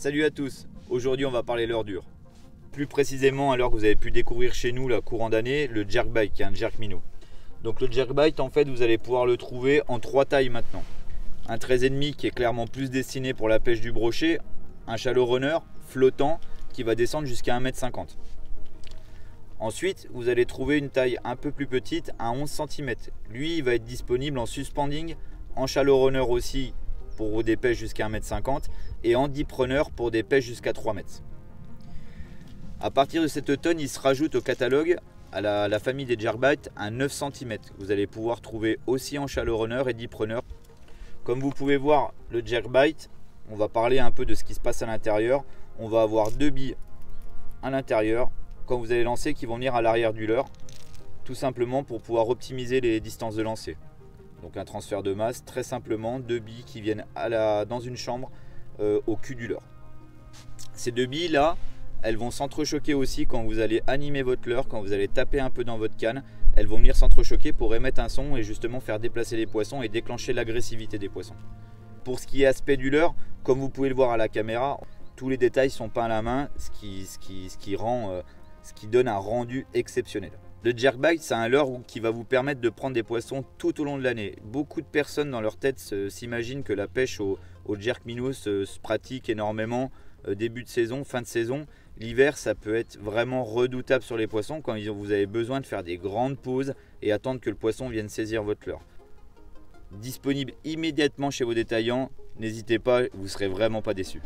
Salut à tous, aujourd'hui on va parler leurre dure. Plus précisément à l'heure que vous avez pu découvrir chez nous courant d'année, le jerkbait qui est un jerk minnow. Donc le jerkbait en fait vous allez pouvoir le trouver en 3 tailles maintenant. Un 13,5 qui est clairement plus destiné pour la pêche du brochet, un shallow runner flottant qui va descendre jusqu'à 1,50 m. Ensuite vous allez trouver une taille un peu plus petite, un 11 cm. Lui il va être disponible en suspending, en shallow runner aussi pour des pêches jusqu'à 1,50 m et en deep runner pour des pêches jusqu'à 3 mètres. À partir de cet automne, il se rajoute au catalogue à la famille des jerkbait un 9 cm. Vous allez pouvoir trouver aussi en shallow runner et deep runner. Comme vous pouvez voir, le jerkbait, on va parler un peu de ce qui se passe à l'intérieur. On va avoir 2 billes à l'intérieur quand vous allez lancer qui vont venir à l'arrière du leurre, tout simplement pour pouvoir optimiser les distances de lancer. Donc un transfert de masse, très simplement, 2 billes qui viennent dans une chambre au cul du leurre. Ces 2 billes là, elles vont s'entrechoquer aussi quand vous allez animer votre leurre, quand vous allez taper un peu dans votre canne. Elles vont venir s'entrechoquer pour émettre un son et justement faire déplacer les poissons et déclencher l'agressivité des poissons. Pour ce qui est aspect du leurre, comme vous pouvez le voir à la caméra, tous les détails sont peints à la main, ce qui donne un rendu exceptionnel. Le jerkbait, c'est un leurre qui va vous permettre de prendre des poissons tout au long de l'année. Beaucoup de personnes dans leur tête s'imaginent que la pêche au jerk minnow se pratique énormément début de saison, fin de saison. L'hiver, ça peut être vraiment redoutable sur les poissons quand vous avez besoin de faire des grandes pauses et attendre que le poisson vienne saisir votre leurre. Disponible immédiatement chez vos détaillants, n'hésitez pas, vous ne serez vraiment pas déçus.